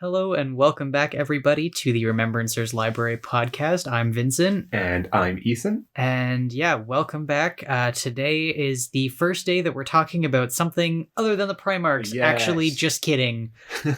Hello and welcome back, everybody, to the Remembrancers Library podcast. I'm Vincent. And I'm Ethan. And welcome back. Today is the first day that we're talking about something other than the Primarchs. Yes. Actually, just kidding.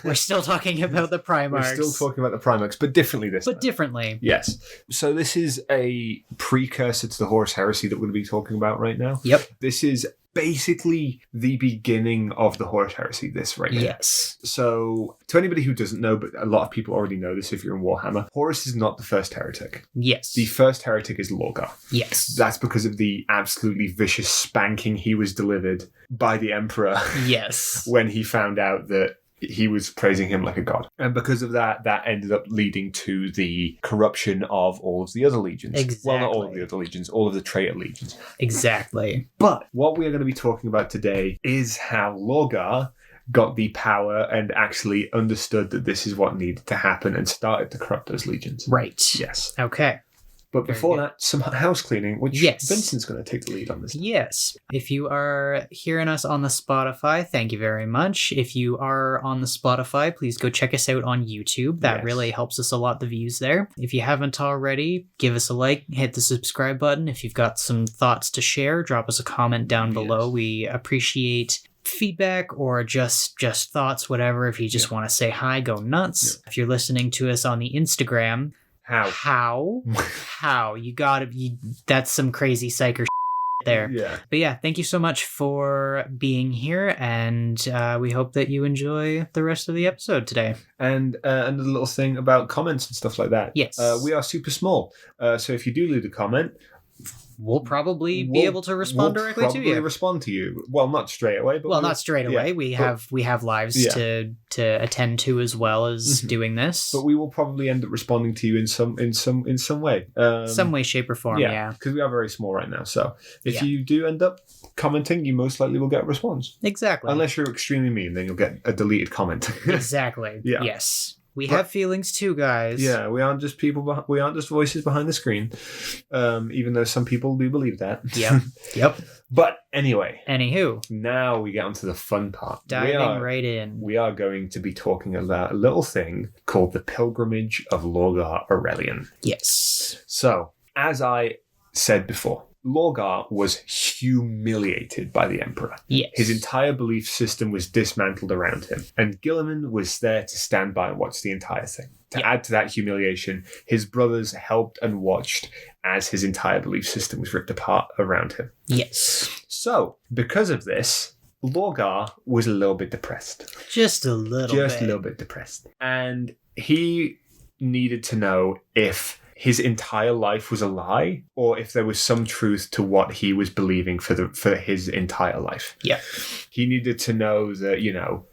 We're still talking about the Primarchs. We're still talking about the Primarchs, but differently this time. But differently. Yes. So this is a precursor to the Horus Heresy that we're going to be talking about right now. Yep. This is basically the beginning of the Horus Heresy, this right here. Yes. So, to anybody who doesn't know, but a lot of people already know this if you're in Warhammer, Horus is not the first heretic. Yes. The first heretic is Lorgar. Yes. That's because of the absolutely vicious spanking he was delivered by the Emperor. Yes. When he found out that he was praising him like a god. And because of that, that ended up leading to the corruption of all of the other legions. Exactly. Well, not all of the other legions, all of the traitor legions. Exactly. But what we are going to be talking about today is how Lorgar got the power and actually understood that this is what needed to happen and started to corrupt those legions. Right. Yes. Okay. But before that, some house cleaning, which Yes. Vincent's going to take the lead on this. Yes. If you are hearing us on the Spotify, thank you very much. If you are on the Spotify, please go check us out on YouTube. That really helps us a lot, the views there. If you haven't already, give us a like, hit the subscribe button. If you've got some thoughts to share, drop us a comment down below. We appreciate feedback or just thoughts, whatever. If you just want to say hi, go nuts. If you're listening to us on the Instagram, How? You gotta be... That's some crazy psycho there. Yeah. But yeah, thank you so much for being here, and we hope that you enjoy the rest of the episode today. And another little thing about comments and stuff like that. Yes. We are super small. So if you do leave a comment, we'll probably be able to respond directly to you. Probably respond to you. Well, not straight away, but not straight away. We have lives to attend to as well as doing this. But we will probably end up responding to you in some way. Some way, shape, or form. Yeah. Because we are very small right now. So if you do end up commenting, you most likely will get a response. Exactly. Unless you're extremely mean, then you'll get a deleted comment. Exactly. Yeah. Yes. We have feelings too, guys. Yeah, we aren't just people. We aren't just voices behind the screen. Even though some people do believe that. Yep. But anyway. Anywho. Now we get onto the fun part. Diving right in. We are going to be talking about a little thing called the Pilgrimage of Lorgar Aurelian. Yes. So, as I said before, Lorgar was humiliated by the Emperor. Yes. His entire belief system was dismantled around him, and Guilliman was there to stand by and watch the entire thing. To add to that humiliation, his brothers helped and watched as his entire belief system was ripped apart around him. Yes. So, because of this, Lorgar was a little bit depressed. Just a little bit depressed. And he needed to know if his entire life was a lie, or if there was some truth to what he was believing for his entire life. Yeah. He needed to know that,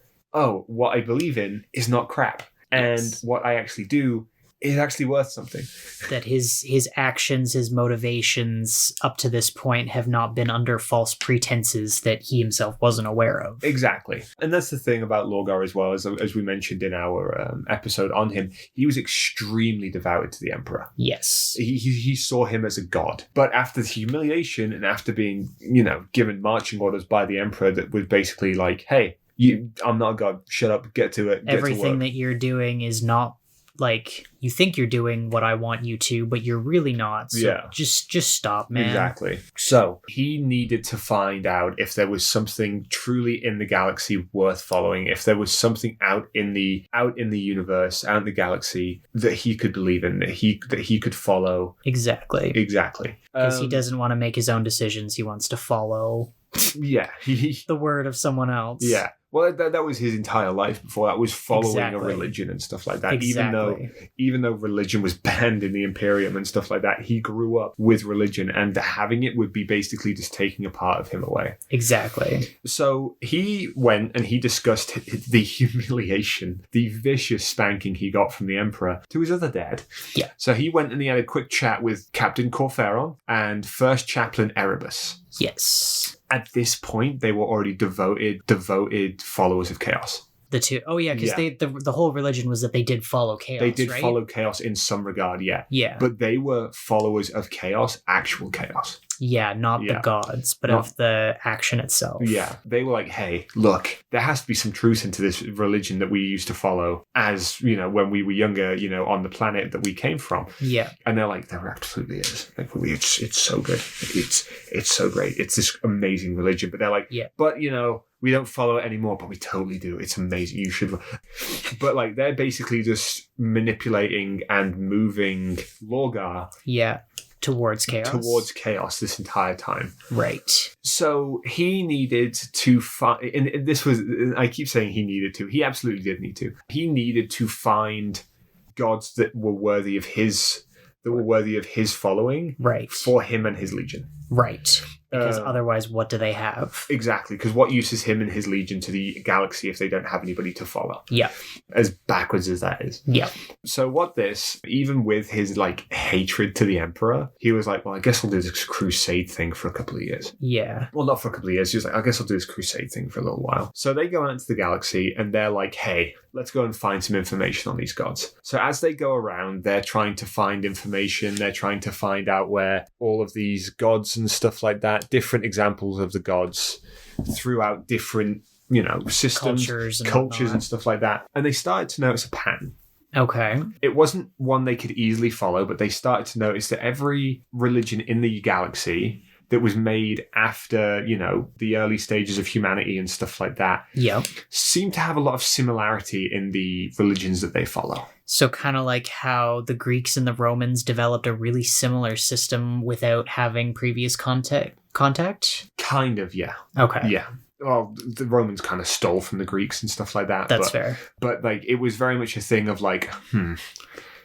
what I believe in is not crap. And what I actually do is actually worth something. That his actions, his motivations up to this point have not been under false pretenses that he himself wasn't aware of. Exactly. And that's the thing about Lorgar as well, as we mentioned in our episode on him. He was extremely devoted to the Emperor. Yes. He saw him as a god. But after the humiliation and after being, given marching orders by the Emperor that was basically like, hey, I'm not a god, shut up, get to it. Everything that you're doing is not like, you think you're doing what I want you to, but you're really not. So just stop, man. Exactly. So he needed to find out if there was something truly in the galaxy worth following, if there was something out in the universe, out in the galaxy that he could believe in, that he could follow. Exactly. Because he doesn't want to make his own decisions. He wants to follow the word of someone else. Yeah. Well, that was his entire life before that, was following a religion and stuff like that. Exactly. Even though religion was banned in the Imperium and stuff like that, he grew up with religion, and having it would be basically just taking a part of him away. Exactly. So he went and he discussed the humiliation, the vicious spanking he got from the Emperor to his other dad. Yeah. So he went and he had a quick chat with Captain Corferon and First Chaplain Erebus. Yes. At this point, they were already devoted followers of chaos. The two. Oh, yeah, because the whole religion was that they did follow chaos, They did right? follow chaos in some regard, yeah. Yeah. But they were followers of chaos, actual chaos. Yeah, not the Yeah. gods, but Not- of the action itself. Yeah, they were like, hey, look, there has to be some truth into this religion that we used to follow as, when we were younger, on the planet that we came from. Yeah. And they're like, there absolutely is. Like, it's so good. It's so great. It's this amazing religion. But they're like, Yeah. but, we don't follow it anymore, but we totally do. It's amazing. You should. But, like, they're basically just manipulating and moving Lorgar Yeah. Towards chaos. This entire time. Right. So he needed to find, and this was, I keep saying he needed to. He absolutely did need to. He needed to find gods that were worthy of his following, Right. for him and his legion. Right. Because otherwise, what do they have? Exactly, because what use is him and his legion to the galaxy if they don't have anybody to follow? Yeah. As backwards as that is. Yeah. So even with his hatred to the Emperor, he was like, well, I guess I'll do this crusade thing for a couple of years. Yeah. Well, not for a couple of years. He was like, I guess I'll do this crusade thing for a little while. So they go out into the galaxy and they're like, hey, let's go and find some information on these gods. So as they go around, they're trying to find information. They're trying to find out where all of these gods and stuff like that, different examples of the gods throughout different, systems, cultures and stuff like that. And they started to notice a pattern. Okay. It wasn't one they could easily follow, but they started to notice that every religion in the galaxy that was made after, the early stages of humanity and stuff like that, seemed to have a lot of similarity in the religions that they follow. So kind of like how the Greeks and the Romans developed a really similar system without having previous contact? Kind of, yeah. Okay. Yeah. Well, the Romans kind of stole from the Greeks and stuff like that. That's fair. But it was very much a thing of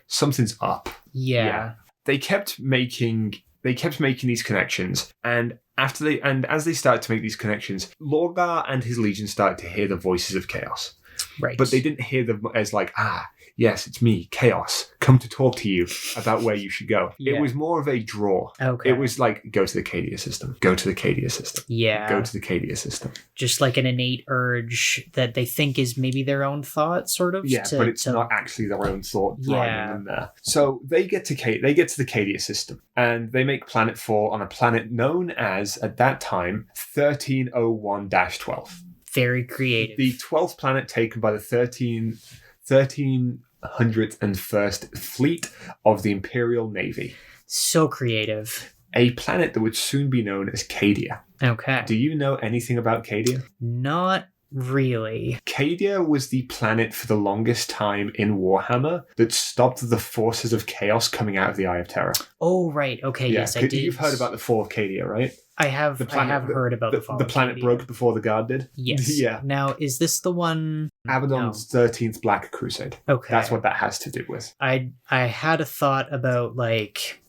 something's up. Yeah. They kept making these connections, and as they started to make these connections, Lorgar and his legion started to hear the voices of chaos. Right. But they didn't hear them as yes, it's me, Chaos, come to talk to you about where you should go. Yeah. It was more of a draw. Okay. It was like, go to the Cadia system. Go to the Cadia system. Yeah. Go to the Cadia system. Just like an innate urge that they think is maybe their own thought, sort of. Yeah, but it's not actually their own thought driving them there. So they get to the Cadia system, and they make planetfall on a planet known as, at that time, 1301-12. Very creative. The 12th planet taken by the 1301st Fleet of the Imperial Navy. So creative. A planet that would soon be known as Cadia. Okay. Do you know anything about Cadia? Not really. Cadia was the planet for the longest time in Warhammer that stopped the forces of chaos coming out of the Eye of Terror. Oh, right. Okay, yes, I did. You've heard about the fall of Cadia, right? I have heard about the fall. The planet broke before the Guard did? Yes. Yeah. Now, is this the one... Abaddon's 13th Black Crusade. Okay. That's what that has to do with. I had a thought about,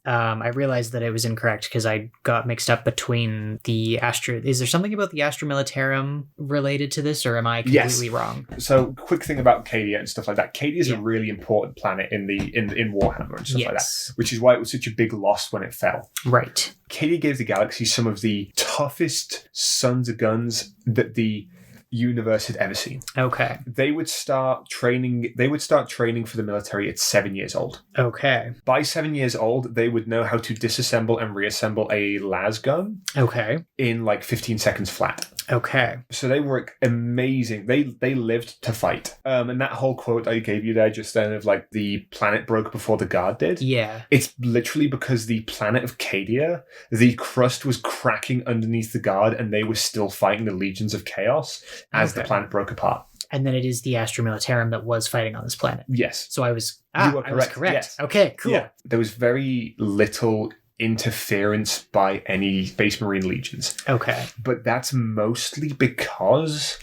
I realized that it was incorrect because I got mixed up between the Astra... Is there something about the Astra Militarum related to this, or am I completely wrong? So, quick thing about Cadia and stuff like that. Cadia is a really important planet in Warhammer and stuff like that, which is why it was such a big loss when it fell. Right. Cadia gave the galaxy some of the toughest sons of guns that the universe had ever seen. Okay. They would start training for the military at 7 years old. Okay. By 7 years old, they would know how to disassemble and reassemble a las gun. Okay. In 15 seconds flat. Okay. So they were amazing. They lived to fight. And that whole quote I gave you there just then of the planet broke before the Guard did. Yeah. It's literally because the planet of Cadia, the crust was cracking underneath the Guard and they were still fighting the legions of chaos as the planet broke apart. And then it is the Astra Militarum that was fighting on this planet. Yes. So I was correct. I was correct. Yes. Okay, cool. Yeah. There was very little interference by any Space Marine legions. Okay. But that's mostly because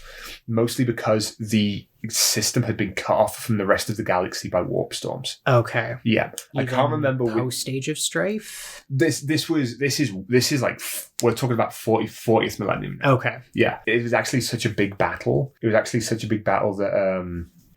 the system had been cut off from the rest of the galaxy by warp storms. Okay. Yeah. I can't remember post Age of Strife? This is we're talking about 40th millennium now. Okay. Yeah. It was actually such a big battle. It was actually such a big battle that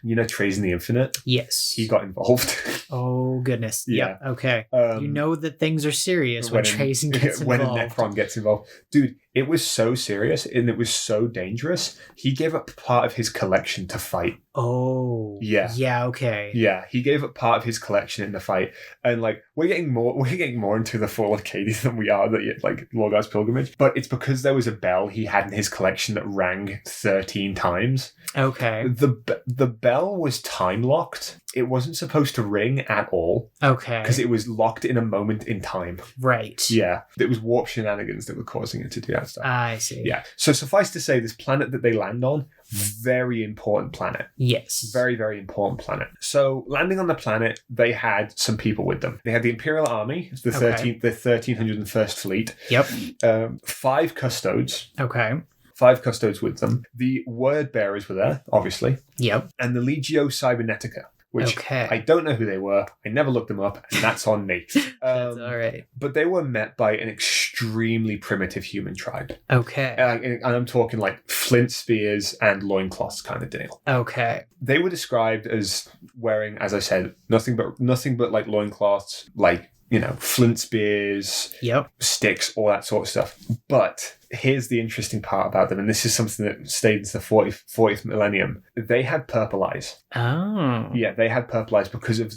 Trazen the Infinite? Yes. He got involved. Oh, goodness. Yeah. Okay. You know that things are serious when Trazen gets involved. When Necron gets involved. Dude, It was so serious and it was so dangerous. He gave up part of his collection to fight. Oh. Yeah. Yeah, okay. Yeah, he gave up part of his collection in the fight. And like we're getting more into the Fall of Cadiz than we are like Lorgar's Pilgrimage. But it's because there was a bell he had in his collection that rang 13 times. Okay. The bell was time locked. It wasn't supposed to ring at all. Okay. Because it was locked in a moment in time. Right. Yeah. It was warp shenanigans that were causing it to do that stuff. I see. Yeah. So suffice to say, this planet that they land on, very important planet. Yes. Very, very important planet. So landing on the planet, they had some people with them. They had the Imperial Army, the 1301st Fleet. Yep. 5 custodes. Okay. 5 custodes with them. The word bearers were there, obviously. Yep. And the Legio Cybernetica, which I don't know who they were. I never looked them up, and that's on me. That's all right. But they were met by an extremely primitive human tribe. Okay. And I'm talking like flint spears and loincloths kind of deal. Okay. They were described as wearing, as I said, nothing but like loincloths, like, flint spears, sticks, all that sort of stuff. But here's the interesting part about them, and this is something that stayed into the 40th millennium. They had purple eyes. Oh. Yeah, they had purple eyes because of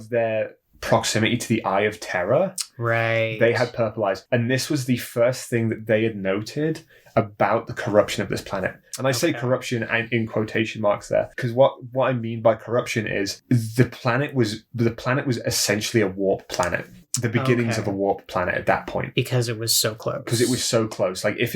their proximity to the Eye of Terror. Right. They had purple eyes. And this was the first thing that they had noted about the corruption of this planet. And I say corruption and in quotation marks there, because what I mean by corruption is the planet was essentially a warp planet. The beginnings of a warp planet at that point. Because it was so close. Because it was so close. Like if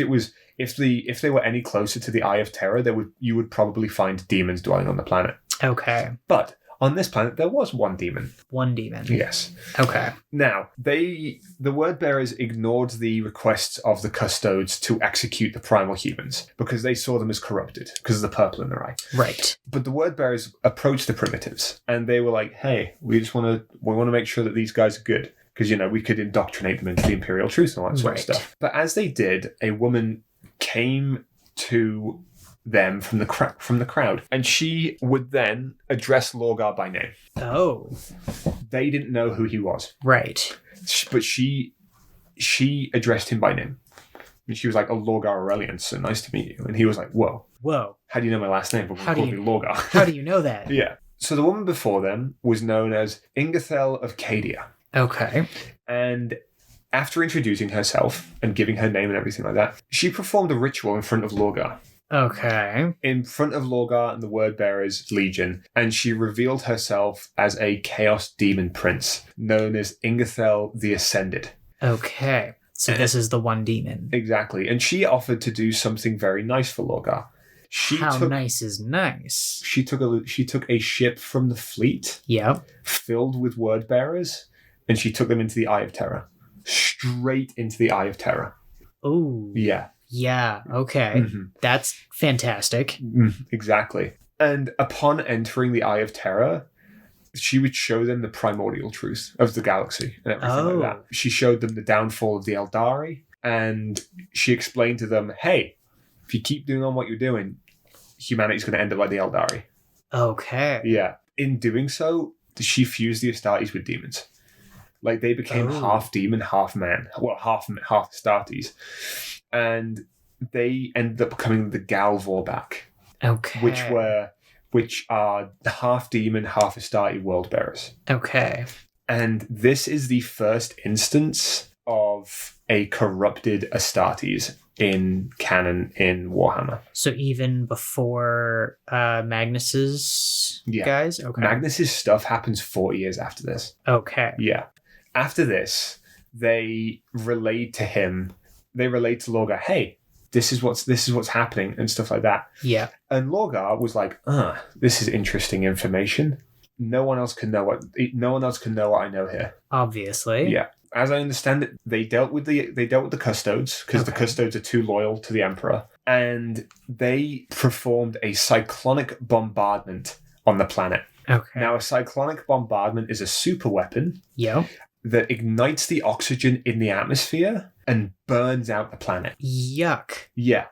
they were any closer to the Eye of Terror, you would probably find demons dwelling on the planet. Okay. But on this planet, there was one demon. One demon. Yes. Okay. Now, the word bearers ignored the requests of the custodes to execute the primal humans because they saw them as corrupted because of the purple in their eye. Right. But the word bearers approached the primitives and they were like, "Hey, we want to make sure that these guys are good because we could indoctrinate them into the imperial truth and all that sort of stuff." But as they did, a woman came to them from the crowd, and she would then address Lorgar by name. Oh. They didn't know who he was. Right. But she addressed him by name. And she was like, "Oh, Lorgar Aurelian, so nice to meet you." And he was like, Whoa. How do you know my last name? How do you me Lorgar? How do you know that? Yeah. So the woman before them was known as Ingathel of Cadia. Okay. And after introducing herself and giving her name and everything like that, she performed a ritual in front of Lorgar. Okay. In front of Lorgar and the Word Bearers Legion, and she revealed herself as a Chaos Demon Prince, known as Ingathel the Ascended. Okay. So this is the one demon. Exactly. And she offered to do something very nice for Lorgar. Nice is nice? She took a ship from the fleet. Yep. Filled with Word Bearers, and she took them into the Eye of Terror. Straight into the Eye of Terror. Oh. Yeah. Yeah, okay. Mm-hmm. That's fantastic. Exactly. And upon entering the Eye of Terror, she would show them the primordial truth of the galaxy and everything like that. She showed them the downfall of the Eldari, and she explained to them, "Hey, if you keep doing on what you're doing, humanity's going to end up like the Eldari." Okay. Yeah. In doing so, she fused the Astartes with demons. Like they became half demon, half man. Well, half Astartes. And they ended up becoming the Gal Vorbak. Okay. Which are half demon, half Astarte world bearers. Okay. And this is the first instance of a corrupted Astartes in canon in Warhammer. So even before Magnus's guys? Okay. Magnus's stuff happens 40 years after this. Okay. Yeah. After this, they relayed to Lorgar, "Hey, this is what's happening," and stuff like that. Yeah. And Lorgar was like, "This is interesting information. No one else can know what I know here." Obviously. Yeah. As I understand it, they dealt with the custodes because the custodes are too loyal to the Emperor, and they performed a cyclonic bombardment on the planet. Okay. Now, a cyclonic bombardment is a super weapon. Yeah. That ignites the oxygen in the atmosphere and burns out the planet. Yuck. Yeah.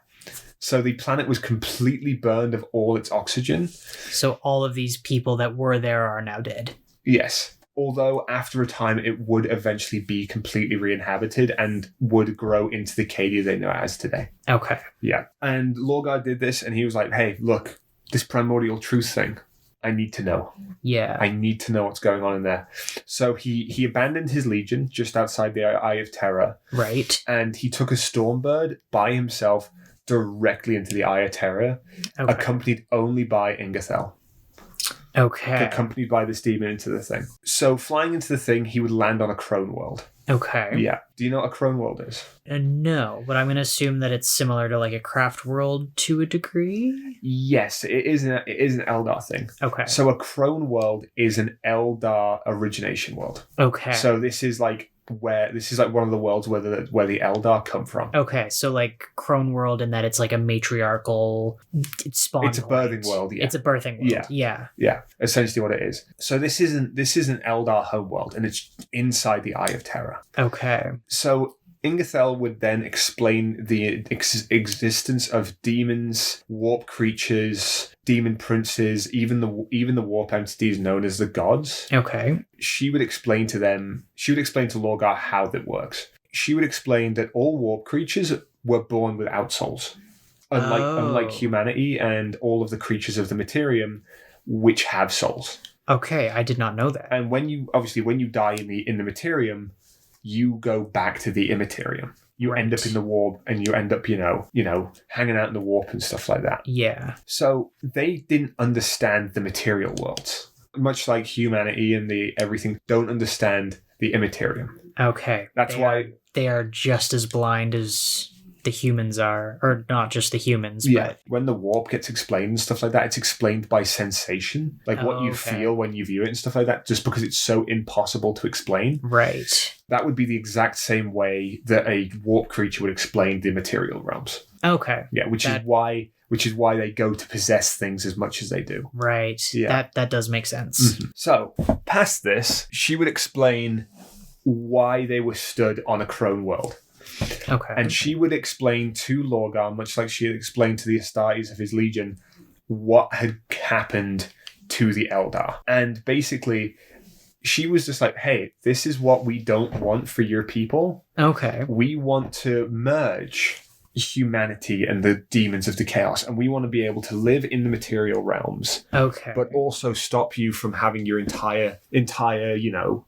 So the planet was completely burned of all its oxygen. So all of these people that were there are now dead. Yes. Although after a time it would eventually be completely re-inhabited and would grow into the Cadia they know as today. Okay. Yeah. And Lorgar did this, and he was like, hey, look, this primordial truth thing, I need to know. Yeah. I need to know what's going on in there. So he abandoned his legion just outside the Eye of Terror. Right. And he took a Stormbird by himself directly into the Eye of Terror, accompanied only by Ingethel. Okay. Accompanied by this demon into the thing. So flying into the thing, he would land on a Crone World. Okay. Yeah. Do you know what a Crone World is? No, but I'm going to assume that it's similar to like a craft world to a degree. Yes, it is an Eldar thing. Okay. So a Crone World is an Eldar origination world. Okay. So this is like one of the worlds where the Eldar come from. Okay, so like Crone World in that it's like a matriarchal spawn. It's a birthing world, yeah. It's a birthing world. Yeah. Yeah. Yeah, essentially what it is. So this is an Eldar homeworld, and it's inside the Eye of Terror. Okay. So Ingethel would then explain the existence of demons, warp creatures, demon princes, even the warp entities known as the gods. Okay. She would explain to Lorgar how that works. She would explain that all warp creatures were born without souls. Unlike humanity and all of the creatures of the Materium, which have souls. Okay, I did not know that. And when you die in the Materium, you go back to the Immaterium. You end up in the warp, and you end up, hanging out in the warp and stuff like that. Yeah. So they didn't understand the material worlds, much like humanity and the everything don't understand the Immaterium. Okay. That's why they are just as blind as the humans are, or not just the humans. Yeah. But when the warp gets explained and stuff like that, it's explained by sensation, like what you feel when you view it and stuff like that. Just because it's so impossible to explain. Right. That would be the exact same way that a warp creature would explain the material realms. Okay. Yeah, which is why they go to possess things as much as they do. Right. Yeah. That does make sense. Mm-hmm. So, past this, she would explain why they were stood on a Crone world. Okay. And she would explain to Lorgar, much like she had explained to the Astartes of his legion, what had happened to the Eldar. And basically, she was just like, hey, this is what we don't want for your people. Okay. We want to merge humanity and the demons of the chaos, and we want to be able to live in the material realms. Okay. But also stop you from having your entire,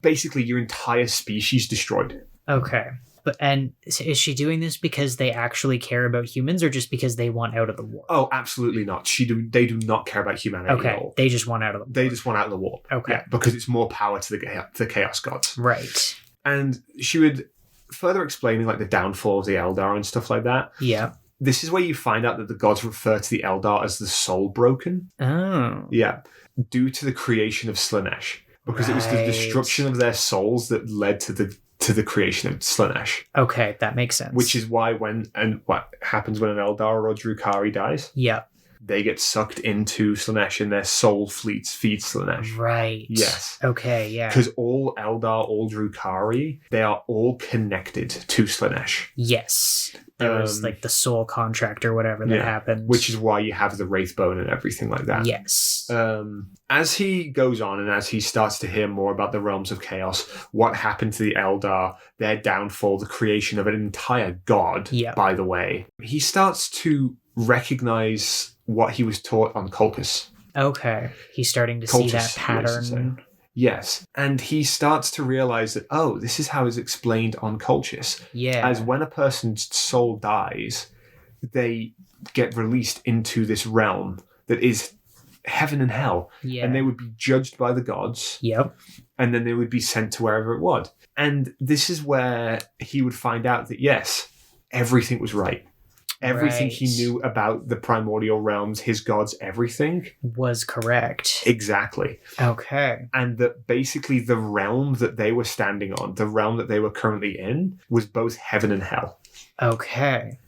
basically your entire species destroyed. Okay. And is she doing this because they actually care about humans, or just because they want out of the war? Oh, absolutely not. They do not care about humanity at all. They just want out of the war. They just want out of the war. Okay. Yeah, because it's more power to the chaos gods. Right. And she would further explaining like the downfall of the Eldar and stuff like that. Yeah. This is where you find out that the gods refer to the Eldar as the soul broken. Oh. Yeah. Due to the creation of Slaanesh. Because it was the destruction of their souls that led to the creation of Slaanesh. Okay, that makes sense. Which is why what happens when an Eldar or Drukhari dies? Yeah. They get sucked into Slaanesh and their soul feeds Slaanesh. Right. Yes. Okay, yeah. Because all Eldar, all Drukhari, they are all connected to Slaanesh. Yes. There was like the soul contract or whatever that happened. Which is why you have the Wraithbone and everything like that. Yes. As he goes on and as he starts to hear more about the realms of chaos, what happened to the Eldar, their downfall, the creation of an entire god, by the way, he starts to recognize what he was taught on Colchis. Okay. He's starting to see that pattern. Yes. And he starts to realize that, this is how it's explained on Colchis. Yeah. As when a person's soul dies, they get released into this realm that is heaven and hell. Yeah. And they would be judged by the gods. Yep. And then they would be sent to wherever it would. And this is where he would find out that, yes, everything was right. Everything he knew about the primordial realms, his gods, everything was correct. Exactly. Okay. And that basically the realm that they were standing on, the realm that they were currently in, was both heaven and hell. Okay.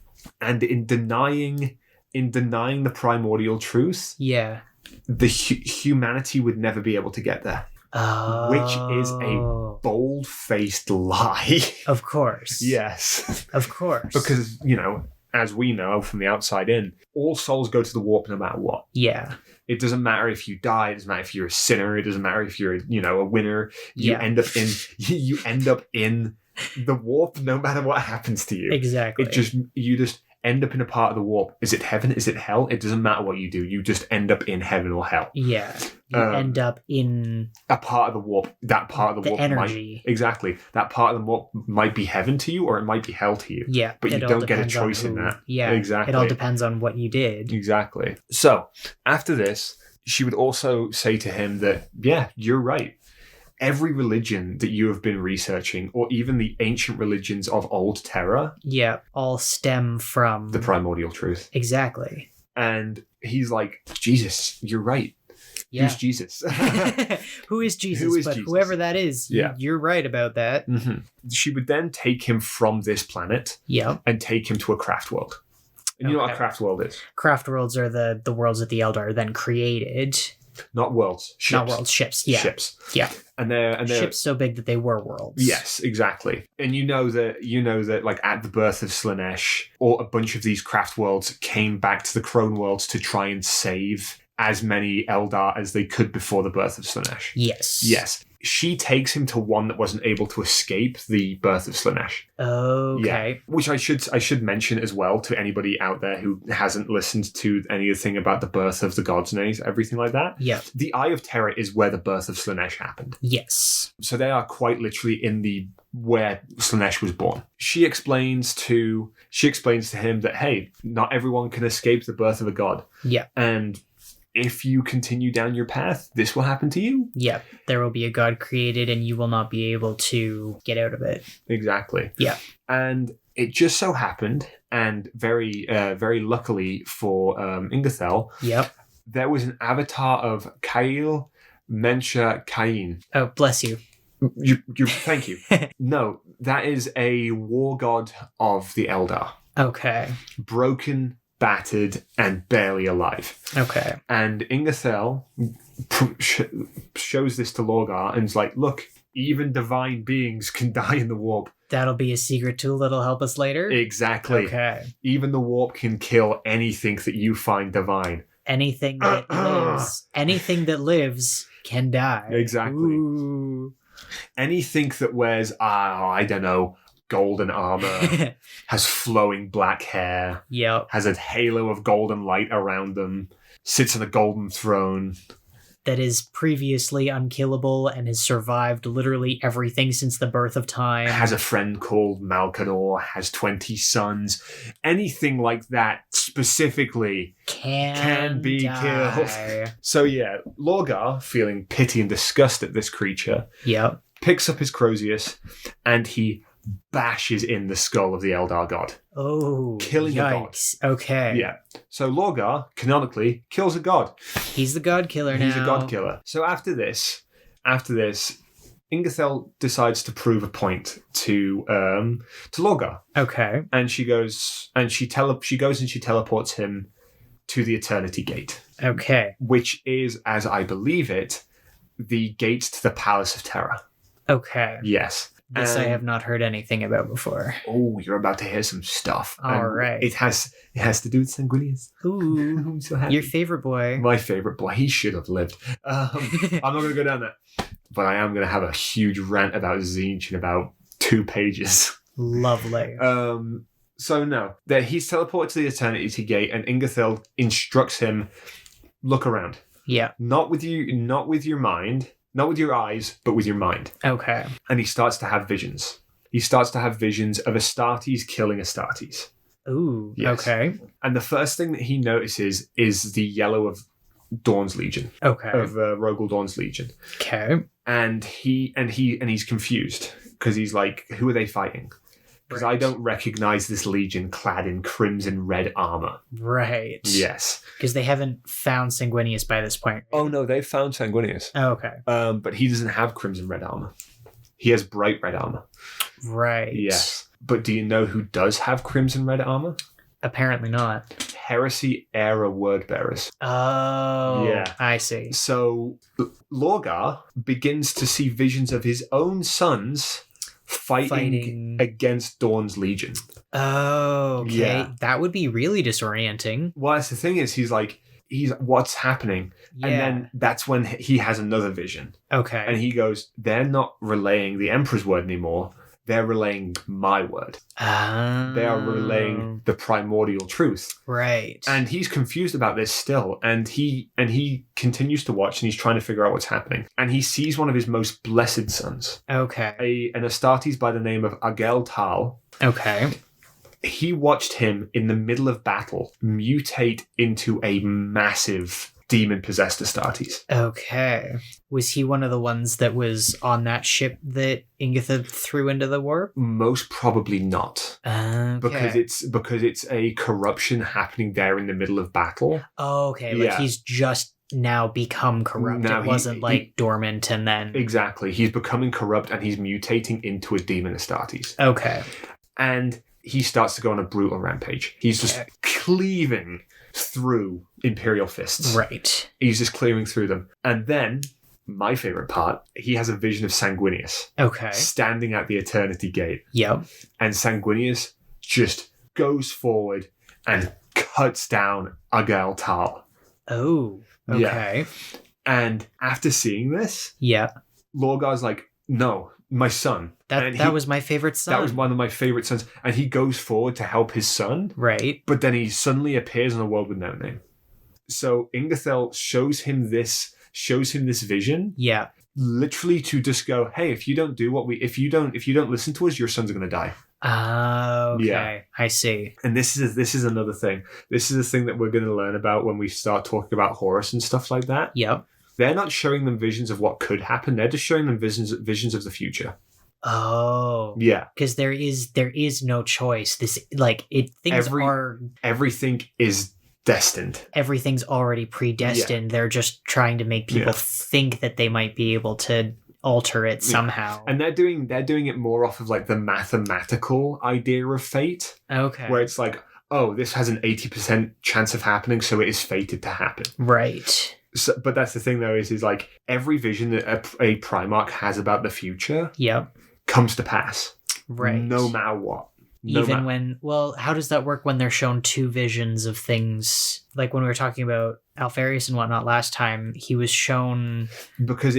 And in denying the primordial truth, the humanity would never be able to get there. Oh. Which is a bold-faced lie. Of course. Yes. Of course. Because, as we know from the outside in, all souls go to the warp no matter what. Yeah. It doesn't matter if you die. It doesn't matter if you're a sinner. It doesn't matter if you're, a winner. You end up in the warp no matter what happens to you. Exactly. You just end up in a part of the warp. Is it heaven? Is it hell? It doesn't matter what you do. You just end up in heaven or hell. Yeah. You end up in a part of the warp. That part of the warp energy. Exactly. That part of the warp might be heaven to you or it might be hell to you. Yeah. But you don't get a choice in that. Yeah. Exactly. It all depends on what you did. Exactly. So after this, she would also say to him that, yeah, you're right. Every religion that you have been researching, or even the ancient religions of old Terra, all stem from the primordial truth. Exactly. And he's like, Jesus, you're right. Yeah. Who's Jesus? Who is Jesus? Jesus? Whoever that is, you're right about that. Mm-hmm. She would then take him from this planet and take him to a craft world. And you know what a craft world is? Craft worlds are the worlds that the Eldar then created. Not worlds, ships. Not worlds, ships. Yeah. Ships. Yeah. And they're ships so big that they were worlds. Yes, exactly. And you know that like at the birth of Slaanesh, or a bunch of these craft worlds came back to the Crone worlds to try and save as many Eldar as they could before the birth of Slaanesh. Yes. Yes. She takes him to one that wasn't able to escape the birth of Slaanesh. Okay. Yeah. Which I should mention as well to anybody out there who hasn't listened to anything about the birth of the gods and everything like that. Yeah. The Eye of Terror is where the birth of Slaanesh happened. Yes. So they are quite literally in the where Slaanesh was born. She explains to him that, hey, not everyone can escape the birth of a god. Yeah. And if you continue down your path, this will happen to you. Yeah. There will be a god created and you will not be able to get out of it. Exactly. Yeah. And it just so happened, and very, very luckily for Ingathel, there was an avatar of Kail Mencha Kain. Oh, bless you. You thank you. No, that is a war god of the Eldar. Okay. Broken, battered, and barely alive. Okay. And Ingathel shows this to Lorgar and is like, look, even divine beings can die in the warp. That'll be a secret tool that'll help us later? Exactly. Okay. Even the warp can kill anything that you find divine. Anything that lives can die. Exactly. Ooh. Anything that wears, I don't know, golden armor, has flowing black hair, has a halo of golden light around them, sits on a golden throne. That is previously unkillable and has survived literally everything since the birth of time. Has a friend called Malkanor, has 20 sons. Anything like that specifically can be killed. So yeah, Lorgar, feeling pity and disgust at this creature, picks up his Crozius and he bashes in the skull of the Eldar god. Oh, killing yikes. a god. Okay. Yeah. So Lorgar, canonically, kills a god. He's the god killer now. He's a god killer. So after this, Ingathel decides to prove a point to Lorgar. Okay. And she goes and she teleports him to the Eternity Gate. Okay. Which is, as I believe it, the gate to the Palace of Terror. Okay. Yes. This I have not heard anything about before. Oh, you're about to hear some stuff. All right. It has to do with Sanguinius. Ooh. I'm so happy. Your favorite boy. My favorite boy. He should have lived. I'm not going to go down that. But I am going to have a huge rant about Tzeentch in about 2 pages. Lovely. So no, that he's teleported to the Eternity Gate, and Ingathel instructs him, look around. Yeah. Not with your mind. Not with your eyes, but with your mind. Okay. And he starts to have visions. He starts to have visions of Astartes killing Astartes. Ooh, yes. Okay. And the first thing that he notices is the yellow of Dawn's Legion. Okay. Of Rogel Dawn's Legion. Okay. And he's confused because he's like, who are they fighting? Because I don't recognize this legion clad in crimson red armor. Right. Yes. Because they haven't found Sanguinius by this point. Oh, no, they've found Sanguinius. Oh, okay. But he doesn't have crimson red armor. He has bright red armor. Right. Yes. But do you know who does have crimson red armor? Apparently not. Heresy era word bearers. Oh. Yeah. I see. So Lorgar begins to see visions of his own sons fighting against Dawn's Legion. Oh, okay. Yeah. That would be really disorienting. Well, that's the thing is, he's what's happening? Yeah. And then that's when he has another vision. Okay. And he goes, they're not relaying the Emperor's word anymore. They're relaying my word. They are relaying the primordial truth. Right. And he's confused about this still. And he continues to watch, and he's trying to figure out what's happening. And he sees one of his most blessed sons. Okay. An Astartes by the name of Agel Tal. Okay. He watched him in the middle of battle mutate into a massive demon-possessed Astartes. Okay. Was he one of the ones that was on that ship that Ingitha threw into the warp? Most probably not. Okay. Because it's a corruption happening there in the middle of battle. Oh, okay. Like he's just now become corrupt. Now it wasn't dormant and then... Exactly. He's becoming corrupt and he's mutating into a demon Astartes. Okay. And he starts to go on a brutal rampage. He's just cleaving through Imperial fists. Right. He's just clearing through them. And then, my favorite part, he has a vision of Sanguinius. Okay. Standing at the Eternity Gate. Yep. And Sanguinius just goes forward and cuts down Agel Tal. Oh, okay. Yeah. And after seeing this, Lorgar's like, no, my son. That was my favorite son. That was one of my favorite sons. And he goes forward to help his son. Right. But then he suddenly appears in a world with no name. So Ingathel shows him this vision. Yeah. Literally to just go, hey, if you don't do if you don't listen to us, your son's gonna die. Okay. Yeah. I see. And this is another thing. This is a thing that we're gonna learn about when we start talking about Horus and stuff like that. Yep. They're not showing them visions of what could happen. They're just showing them visions of the future. Oh. Yeah. Because there is no choice. Everything is destined. Everything's already predestined. They're just trying to make people think that they might be able to alter it somehow. And they're doing it more off of like the mathematical idea of fate. Okay. Where it's like, oh, this has an 80% chance of happening, so it is fated to happen. Right. So, but that's the thing, though, is like every vision that a Primarch has about the future comes to pass. Right. No matter what. How does that work when they're shown two visions of things? Like when we were talking about Alpharius and whatnot last time, he was shown... Because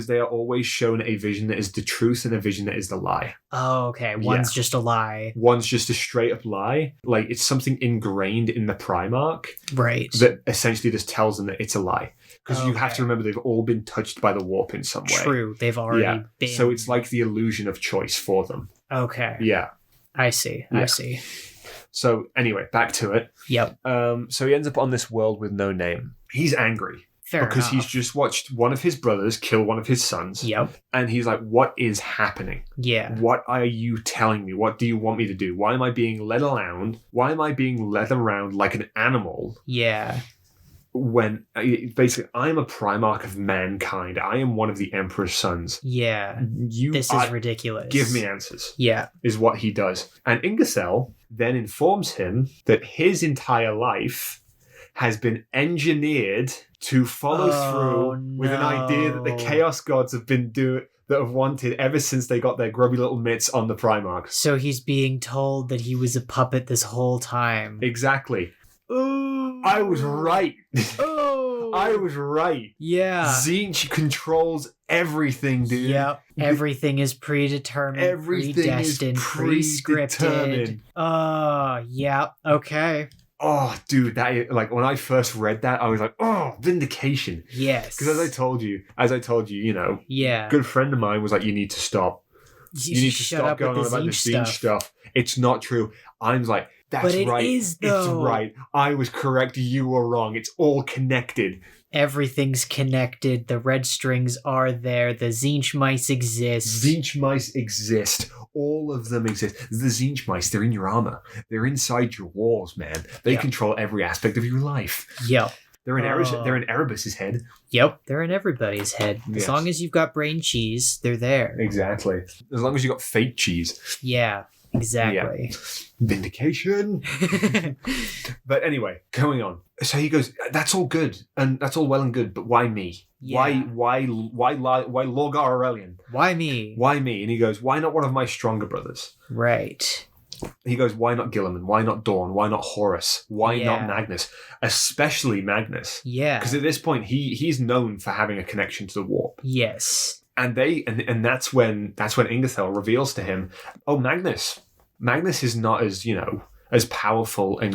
they are always shown a vision that is the truth and a vision that is the lie. Oh, okay. One's just a lie. One's just a straight up lie. Like it's something ingrained in the Primarch. Right. That essentially just tells them that it's a lie. Because you have to remember they've all been touched by the warp in some way. True. They've already been... So it's like the illusion of choice for them. Okay. Yeah. I see. Yeah. I see. So anyway, back to it. Yep. So he ends up on this world with no name. He's angry. Fair because enough. he's just watched one of his brothers kill one of his sons. Yep. And he's like, what is happening? Yeah. What are you telling me? What do you want me to do? Why am I being led around? Why am I being led around like an animal? Yeah. When basically I'm a Primarch of mankind. I am one of the Emperor's sons. Yeah. This is ridiculous. Give me answers. Yeah. Is what he does. And Ingasel then informs him that his entire life has been engineered to follow through with an idea that the Chaos Gods have been that have wanted ever since they got their grubby little mitts on the Primarch. So he's being told that he was a puppet this whole time. Exactly. Ooh. I was right. Oh. I was right. Yeah. Tzeentch controls everything, dude. Yep. Everything is predetermined, predestined, prescripted. Yeah. Okay. Oh, dude, that like when I first read that, I was like, oh, vindication. Yes. Because as I told you, you know, a good friend of mine was like, you need to stop. You need to stop going on about the Tzeentch stuff. It's not true. I'm like, that's but it right. Is, though. It's right. I was correct. You were wrong. It's all connected. Everything's connected. The red strings are there. The Tzeentch mice exist. Tzeentch mice exist. All of them exist. The Tzeentch mice, they're in your armor. They're inside your walls, man. They control every aspect of your life. Yep. They're in Erebus's head. Yep. They're in everybody's head. As long as you've got brain cheese, they're there. Exactly. As long as you've got fake cheese. Yeah. Exactly. Yeah. Vindication. But anyway, going on. So he goes, that's all good. And that's all well and good, but why me? Yeah. Why Lorgar Aurelian? Why me? Why me? And he goes, why not one of my stronger brothers? Right. He goes, why not Gilliman? Why not Dawn? Why not Horus? Why not Yeah. Magnus? Especially Magnus. Yeah. Because at this point, he's known for having a connection to the warp. Yes. And that's when Ingethel reveals to him, oh, Magnus is not as, as powerful and,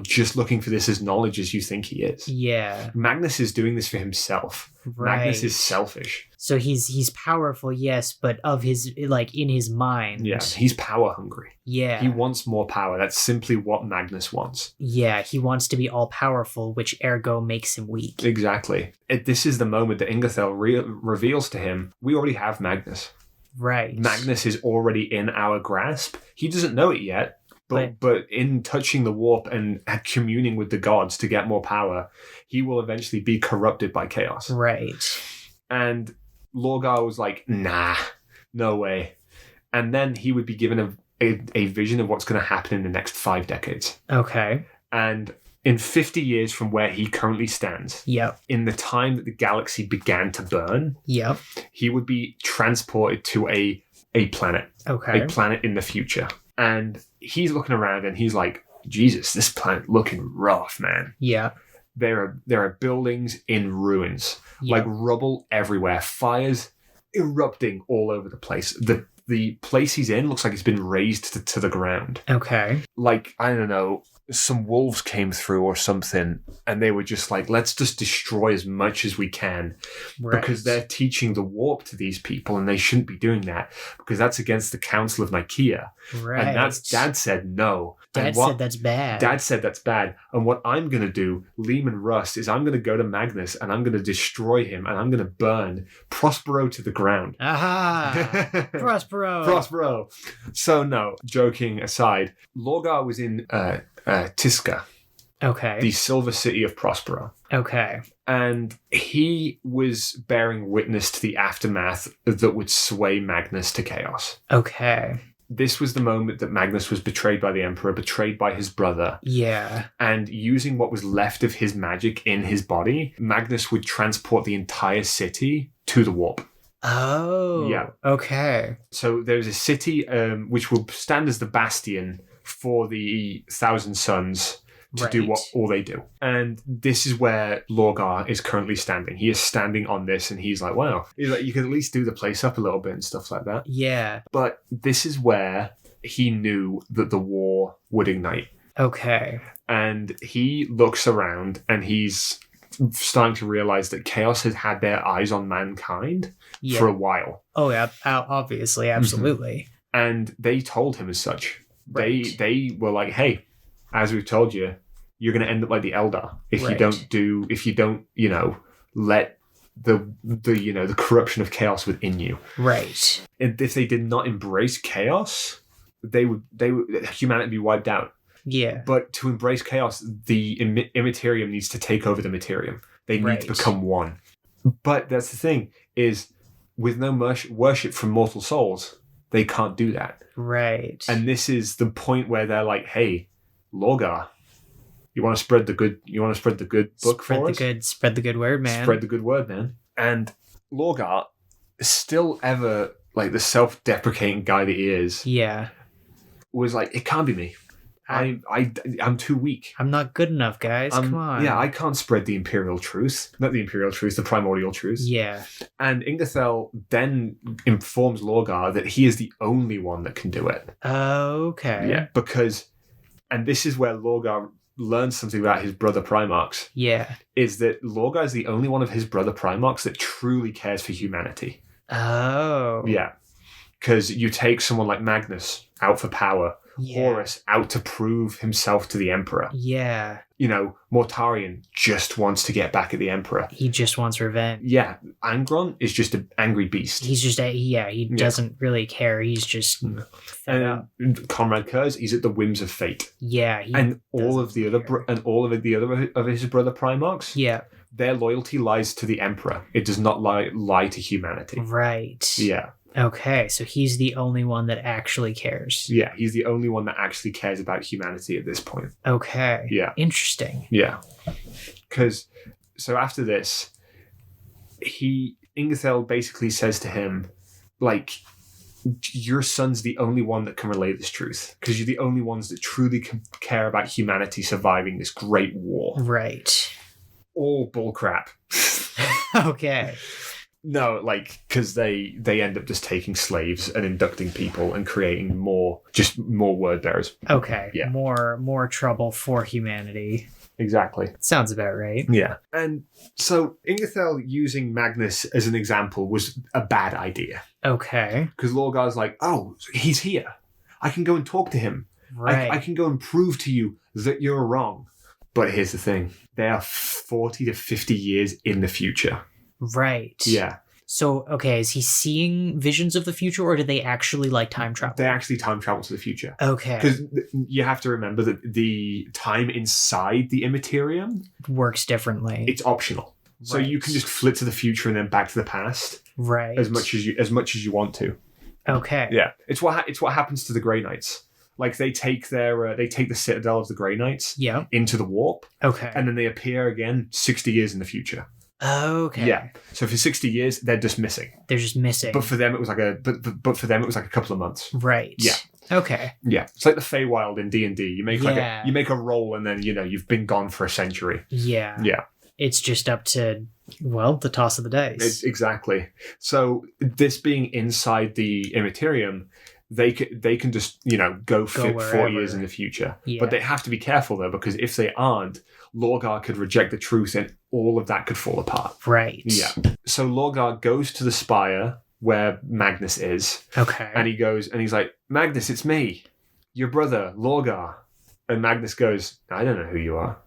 just looking for this as knowledge as you think he is. Yeah. Magnus is doing this for himself. Right. Magnus is selfish. So he's powerful, yes, but of his, in his mind. Yeah, he's power hungry. Yeah. He wants more power. That's simply what Magnus wants. Yeah, he wants to be all powerful, which ergo makes him weak. Exactly. This is the moment that Ingethel reveals to him, we already have Magnus. Right. Magnus is already in our grasp. He doesn't know it yet, but in touching the warp and communing with the gods to get more power, he will eventually be corrupted by chaos. Right. And Lorgar was like, nah, no way. And then he would be given a vision of what's going to happen in the next 5 decades. Okay. And in 50 years from where he currently stands, yep, in the time that the galaxy began to burn, yep, he would be transported to a planet. Okay. A planet in the future. And he's looking around and he's like, Jesus, this planet looking rough, man. Yeah. There are buildings in ruins, yep, like rubble everywhere, fires erupting all over the place. The place he's in looks like it's been razed to the ground. Okay. Like, I don't know, some wolves came through or something, and they were just like, let's just destroy as much as we can. Right. Because they're teaching the warp to these people, and they shouldn't be doing that, because that's against the Council of Nicaea. Right. And Dad said no. Dad said that's bad. Dad said that's bad. And what I'm going to do, Lehman Rust, is I'm going to go to Magnus, and I'm going to destroy him, and I'm going to burn Prospero to the ground. Aha! Prospero! Prospero! So no, joking aside, Lorgar was in Tisca. Okay. The Silver City of Prospero. Okay. And he was bearing witness to the aftermath that would sway Magnus to chaos. Okay. This was the moment that Magnus was betrayed by the Emperor, betrayed by his brother. Yeah. And using what was left of his magic in his body, Magnus would transport the entire city to the warp. Oh. Yeah. Okay. So there's a city which will stand as the bastion for the Thousand Sons to do all they do. And this is where Lorgar is currently standing. He is standing on this, and he's like, wow. He's like, you could at least do the place up a little bit and stuff like that. Yeah. But this is where he knew that the war would ignite. Okay. And he looks around, and he's starting to realize that Chaos has had their eyes on mankind for a while. Oh, yeah. Obviously. Absolutely. Mm-hmm. And they told him as such. Right. They were like, hey, as we've told you, you're going to end up like the Eldar if you don't, let the corruption of chaos within you. Right. And if they did not embrace chaos, humanity would be wiped out. Yeah. But to embrace chaos, the immaterium needs to take over the materium. They need to become one. But that's the thing, is with no worship from mortal souls, they can't do that. Right. And this is the point where they're like, hey, Lorgar, you want to spread the good book for us? Spread the good word, man. Spread the good word, man. And Lorgar, still ever like the self-deprecating guy that he is, was like, it can't be me. I'm too weak. I'm not good enough, guys. Come on. Yeah, I can't spread the imperial truth. Not the imperial truth, the primordial truth. Yeah. And Ingethel then informs Lorgar that he is the only one that can do it. Okay. Yeah, because, and this is where Lorgar learns something about his brother Primarchs. Yeah. Is that Lorgar is the only one of his brother Primarchs that truly cares for humanity. Oh. Yeah. Because you take someone like Magnus out for power, Horus out to prove himself to the Emperor. Yeah. Mortarion just wants to get back at the Emperor. He just wants revenge. Yeah. Angron is just an angry beast. He's just he doesn't really care. He's just fed up. Conrad Kurz, he's at the whims of fate. Yeah. And all of the other of his brother Primarchs. Yeah. Their loyalty lies to the Emperor. It does not lie to humanity. Right. Yeah. Okay, so he's the only one that actually cares. Yeah, he's the only one that actually cares about humanity at this point. Okay. Yeah. Interesting. Yeah. Because, so after this, Ingethel basically says to him, like, your son's the only one that can relay this truth because you're the only ones that truly care about humanity surviving this great war. Right. All bullcrap. Okay. No, like, because they end up just taking slaves and inducting people and creating more word bearers. Okay. Yeah. More trouble for humanity. Exactly. Sounds about right. Yeah. And so Ingethel using Magnus as an example was a bad idea. Okay. Because Lorgar's like, oh, he's here. I can go and talk to him. Right. I can go and prove to you that you're wrong. But here's the thing. They are 40 to 50 years in the future. Right. Yeah. So, okay, is he seeing visions of the future, or did they actually, like, time travel? They actually time travel to the future. Okay. Because you have to remember that the time inside the Immaterium Works differently. it's optional. So Right. you can just flip to the future and then back to the past Right. as much as you want to. Okay. Yeah. It's what happens to the Grey Knights. Like they take the Citadel of the Grey Knights Yeah. into the warp, Okay. and then they appear again 60 years in the future. Okay. Yeah. So for 60 years they're just missing. They're just missing. But for them it was like a couple of months. Right. Yeah. Okay. Yeah. It's like the Feywild in D&D. You make Yeah. you make a roll and then you've been gone for a century. Yeah. Yeah. It's just up to, well, the toss of the dice. Exactly. So this being inside the Immaterium, they can just go fit 4 wherever. years in the future. Yeah. But they have to be careful though, because if they aren't, Lorgar could reject the truth and all of that could fall apart. Right. Yeah. So Lorgar goes to the spire where Magnus is, Okay. and he's like, Magnus, it's me, your brother, Lorgar. And Magnus goes, I don't know who you are.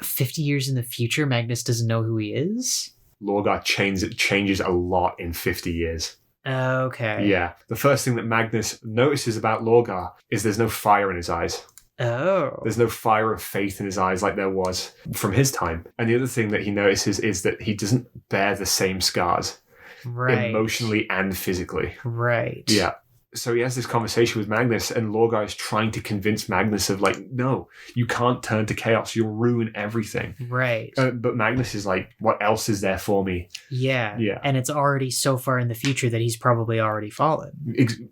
50 years in the future, Magnus doesn't know who he is? Lorgar changes a lot in 50 years. Okay. Yeah. The first thing that Magnus notices about Lorgar is there's no fire in his eyes. Oh. There's no fire of faith in his eyes like there was from his time. And the other thing that he notices is that he doesn't bear the same scars, Right. emotionally and physically. Right. Yeah. So he has this conversation with Magnus, and Lorgar is trying to convince Magnus of like, no, you can't turn to chaos. You'll ruin everything. Right. But Magnus is like, what else is there for me? Yeah. Yeah. And it's already so far in the future that he's probably already fallen.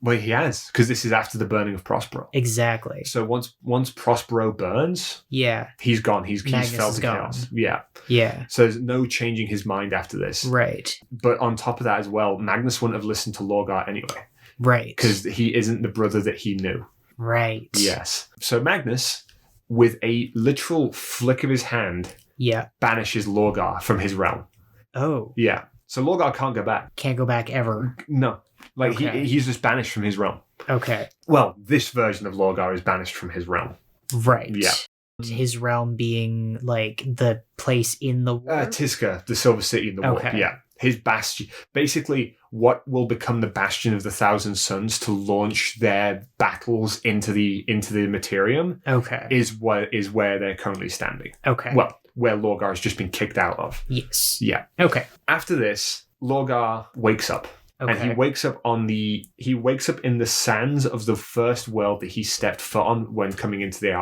Well, he has, because this is after the burning of Prospero. Exactly. So once Prospero burns, Yeah. he's gone. He's Magnus fell is to gone. chaos. Yeah. Yeah. So there's no changing his mind after this. Right. But on top of that as well, Magnus wouldn't have listened to Lorgar anyway, Right. because he isn't the brother that he knew. Right. Yes. So Magnus, with a literal flick of his hand, Yeah. banishes Lorgar from his realm. Oh. Yeah. So Lorgar can't go back. Can't go back ever. No. Like Okay. he's just banished from his realm. Okay. Well, this version of Lorgar is banished from his realm. Right. Yeah. His realm being like the place in the war. Tiska, the Silver City in the Warp. Okay. Yeah. His bastion. Basically, what will become the bastion of the Thousand Suns to launch their battles into the Materium Okay. is where they're currently standing. Okay. Well, where Lorgar has just been kicked out of. Yes. Yeah. Okay. After this, Lorgar wakes up. Okay. And he wakes up in the sands of the first world that he stepped foot on when coming into the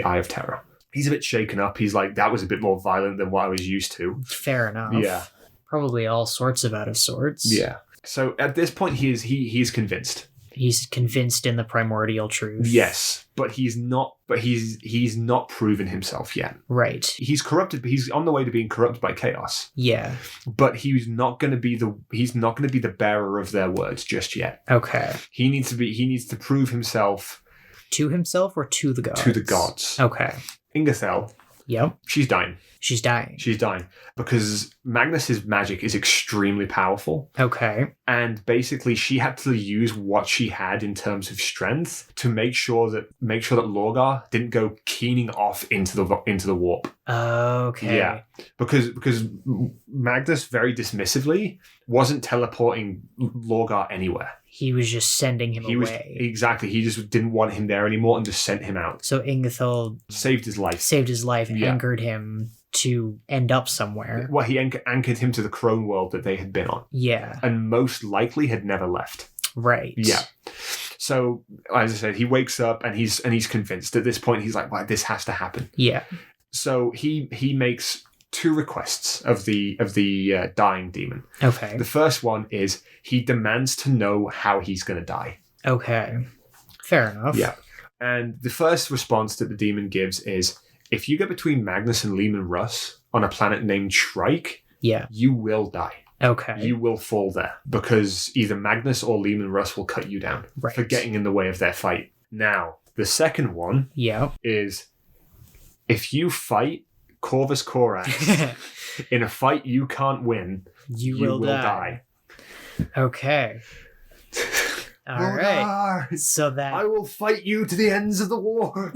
Eye of Terror. He's a bit shaken up. He's like, that was a bit more violent than what I was used to. Fair enough. Yeah. Probably all sorts of out of sorts. Yeah. So at this point, he's convinced. He's convinced in the primordial truth. Yes, but he's not. But he's not proven himself yet. Right. He's corrupted. He's on the way to being corrupted by chaos. Yeah. But he's not going to be the bearer of their words just yet. Okay. He needs to prove himself To himself or to the gods? to the gods. Okay. Ingethel, Yep. she's dying. She's dying. She's dying because Magnus's magic is extremely powerful. Okay. And basically, she had to use what she had in terms of strength to make sure that Lorgar didn't go keening off into the warp. Okay. Yeah, because Magnus very dismissively wasn't teleporting Lorgar anywhere. He was just sending him away. Exactly. He just didn't want him there anymore and just sent him out. So Ingethel Saved his life. saved his life, Yeah. anchored him to end up somewhere. Well, he anchored him to the Crone world that they had been on, Yeah. and most likely had never left. Right. Yeah. So, as I said, he wakes up and he's convinced. At this point, he's like, "Well, this has to happen." Yeah. So he makes two requests of the dying demon. Okay. The first one is he demands to know how he's going to die. Okay. Fair enough. Yeah. And the first response that the demon gives is, if you get between Magnus and Lehman Russ on a planet named Shrike, Yeah. you will die. Okay. You will fall there because either Magnus or Lehman Russ will cut you down Right. for getting in the way of their fight. Now, the second one Yeah. is, if you fight Corvus Corax in a fight you can't win, you will die. Okay. All right. So that I will fight you to the ends of the war.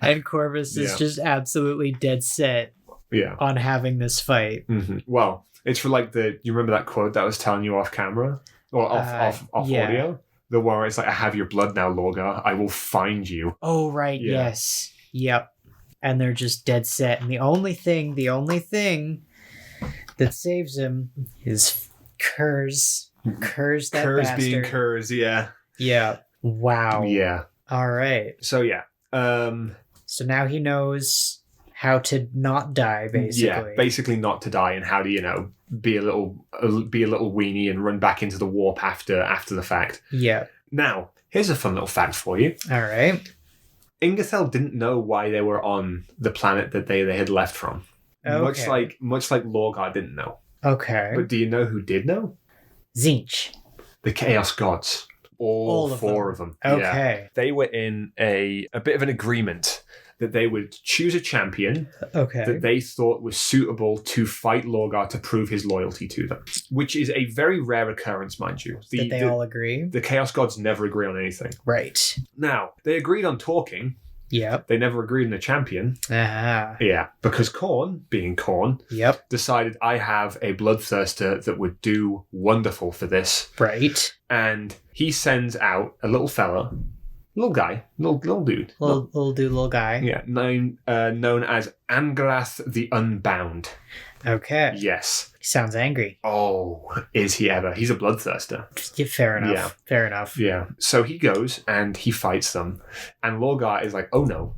and Corvus is just absolutely dead set Yeah. on having this fight. Mm-hmm. Well, it's for like you remember that quote that I was telling you off camera or off audio? The one where it's like, I have your blood now, Lorgar. I will find you. Oh, right. Yeah. Yes. Yep. And they're just dead set. And the only thing that saves him is Kurz. Kurz, that Kurz bastard. being Kurz, yeah. Yeah. Wow. Yeah. All right. So, yeah. So now he knows how to not die, basically. Yeah, basically not to die, and how to, be a little weenie and run back into the warp after the fact. Yeah. Now, here's a fun little fact for you. All right. Ingerthel didn't know why they were on the planet that they had left from. Okay. Much like Lorgar didn't know. Okay. But do you know who did know? Tzeentch. The Chaos Gods. All of four of them. Okay. Yeah. They were in a bit of an agreement that they would choose a champion Okay. that they thought was suitable to fight Lorgar to prove his loyalty to them, which is a very rare occurrence, mind you. Did they all agree? The Chaos Gods never agree on anything. Right. Now, they agreed on talking. Yep. They never agreed on a champion. Ah. Yeah, because Khorne, being Khorne, Yep. decided, I have a bloodthirster that would do wonderful for this. Right. And he sends out a little fella, little guy, little dude. Little guy. Yeah, known as Angrath the Unbound. Okay. Yes. He sounds angry. Oh, is he ever? He's a bloodthirster. Yeah, fair enough. Yeah. Fair enough. Yeah. So he goes and he fights them. And Lorgar is like, oh no,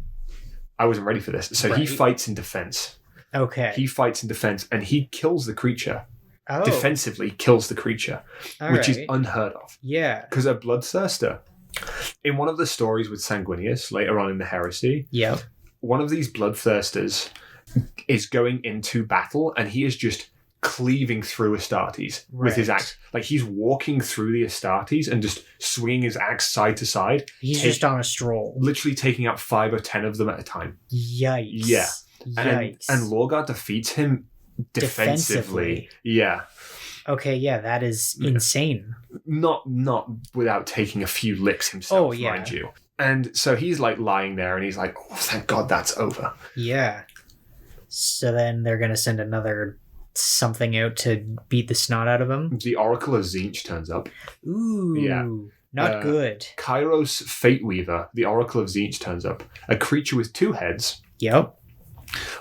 I wasn't ready for this. So he Right. fights in defense. Okay. He fights in defense and he kills the creature. Oh. Defensively kills the creature, All which is right. unheard of. Yeah. Because a bloodthirster. In one of the stories with Sanguinius, later on in the Heresy, Yep. one of these bloodthirsters is going into battle and he is just cleaving through Astartes with his Right. axe. Like he's walking through the Astartes and just swinging his axe side to side, He's just on a stroll. literally taking out 5 or 10 of them at a time. Yikes. Yeah. Yikes. And Lorgar defeats him defensively. Yeah. Okay, yeah, that is insane. Not without taking a few licks himself, Oh, yeah. mind you. And so he's like lying there and he's like, oh, thank God that's over. Yeah. So then they're going to send another something out to beat the snot out of him. The Oracle of Tzeentch turns up. Ooh. Yeah. Not good. Kairos Fate Weaver, the Oracle of Tzeentch, turns up. A creature with 2 heads, Yep.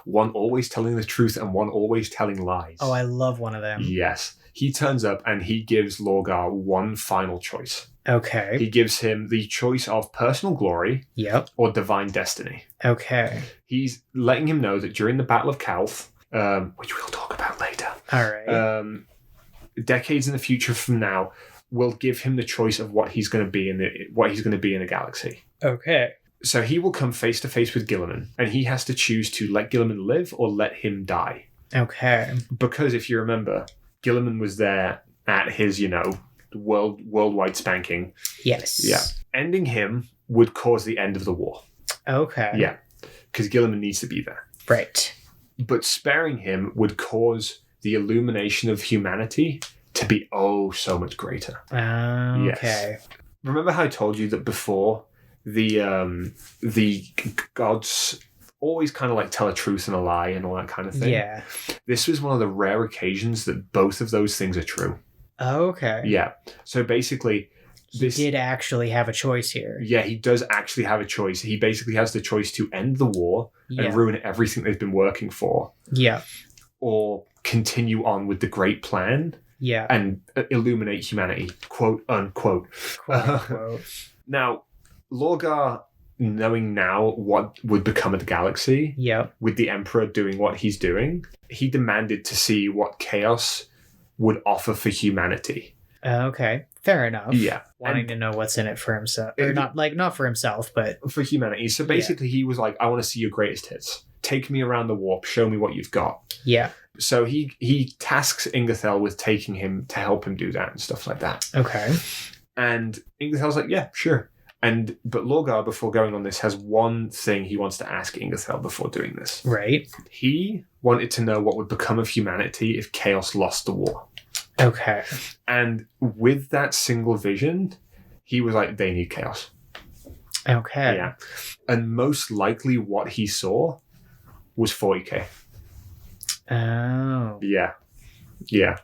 one always telling the truth and one always telling lies. Oh, I love one of them. Yes. He turns up and he gives Lorgar one final choice. Okay. He gives him the choice of personal glory Yep. or divine destiny. Okay. He's letting him know that during the Battle of Calth, which we'll talk about later, All right. decades in the future from now, will give him the choice of what he's going to be in a galaxy. Okay. So he will come face to face with Guilliman, and he has to choose to let Guilliman live or let him die. Okay. Because if you remember, Guilliman was there at his, worldwide spanking. Yes. Yeah. Ending him would cause the end of the war. Okay. Yeah. Because Guilliman needs to be there. Right. But sparing him would cause the illumination of humanity to be so much greater. Okay. Remember how I told you that before the gods always kind of like tell a truth and a lie and all that kind of thing? Yeah. This was one of the rare occasions that both of those things are true. Okay. Yeah. So basically, He did actually have a choice here. Yeah, he does actually have a choice. He basically has the choice to end the war and ruin everything they've been working for. Yeah. Or continue on with the great plan. Yeah. And illuminate humanity, quote unquote. Quote, unquote. Now, Lorgar knowing now what would become of the galaxy, Yep. with the Emperor doing what he's doing, he demanded to see what chaos would offer for humanity. Okay. Fair enough. Yeah. Wanting to know what's in it for himself. Or not for himself, but for humanity. So basically he was like, I want to see your greatest hits. Take me around the warp. Show me what you've got. yeah. So he tasks Ingerthel with taking him to help him do that and stuff like that. Okay. And Ingerthel's like, yeah, sure. But Lorgar, before going on this, has one thing he wants to ask Ingerthel before doing this. Right. He wanted to know what would become of humanity if Chaos lost the war. Okay. And with that single vision, he was like, they need Chaos. Okay. Yeah. And most likely what he saw was 40k. Oh. Yeah. Yeah.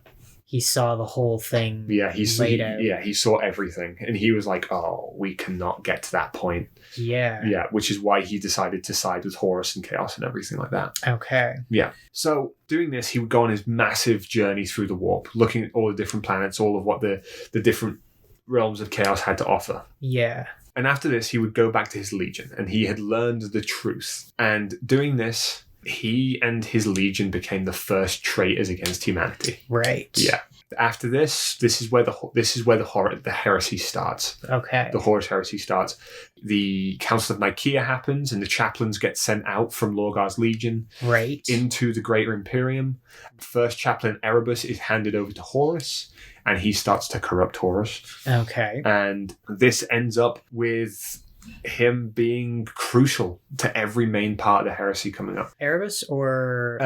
He saw the whole thing. Yeah, he out. saw everything. And he was like, oh, we cannot get to that point. Yeah. Yeah, which is why he decided to side with Horus and Chaos and everything like that. Okay. Yeah. So doing this, he would go on his massive journey through the warp, looking at all the different planets, all of what the different realms of Chaos had to offer. Yeah. And after this, he would go back to his legion, and he had learned the truth. And doing this, he and his legion became the first traitors against humanity. Right. Yeah. After this is where the heresy starts. Okay. The Horus heresy starts. The Council of Nicaea happens, and the chaplains get sent out from Lorgar's legion Right. into the Greater Imperium. First chaplain Erebus is handed over to Horus, and he starts to corrupt Horus. Okay. And this ends up with him being crucial to every main part of the heresy coming up. Erebus or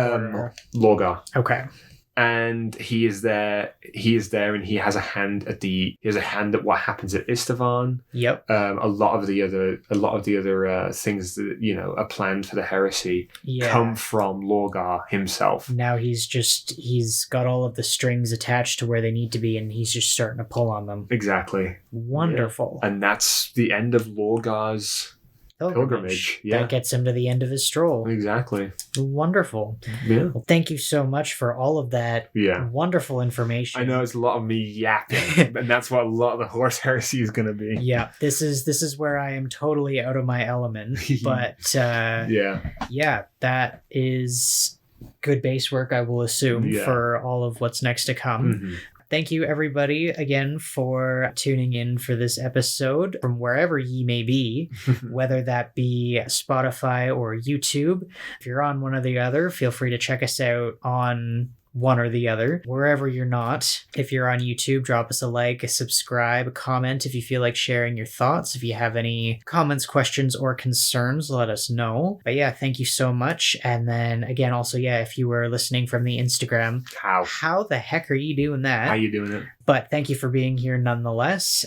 Lorgar. Okay. And he is there, and he has a hand at what happens at Istavan. Yep. A lot of the other things that are planned for the heresy come from Lorgar himself. Now he's got all of the strings attached to where they need to be, and he's just starting to pull on them. Exactly. Wonderful. Yeah. And that's the end of Lorgar's pilgrimage. Yeah. That gets him to the end of his stroll. Exactly. Wonderful. Yeah. Well, thank you so much for all of that wonderful information. I know it's a lot of me yapping, and that's what a lot of the Horus heresy is going to be. Yeah, this is where I am totally out of my element. But that is good base work, I will assume, for all of what's next to come. Mm-hmm. Thank you, everybody, again, for tuning in for this episode from wherever ye may be, whether that be Spotify or YouTube. If you're on one or the other, feel free to check us out on one or the other. Wherever you're not, if you're on YouTube, drop us a like, a subscribe, a comment if you feel like sharing your thoughts. If you have any comments, questions, or concerns, let us know. But yeah, thank you so much. And then again, also, if you were listening from the Instagram, how the heck are you doing that? How you doing it? But thank you for being here nonetheless.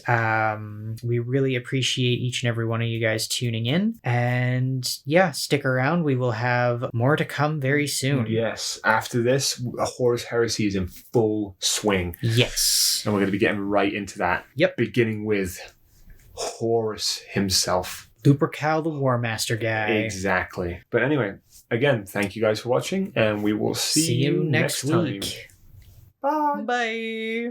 We really appreciate each and every one of you guys tuning in. And stick around. We will have more to come very soon. Yes. After this, Horus Heresy is in full swing. Yes. And we're going to be getting right into that. Yep. Beginning with Horus himself. Lupercal, the War Master guy. Exactly. But anyway, again, thank you guys for watching, and we will see you next time. week. Bye. Bye.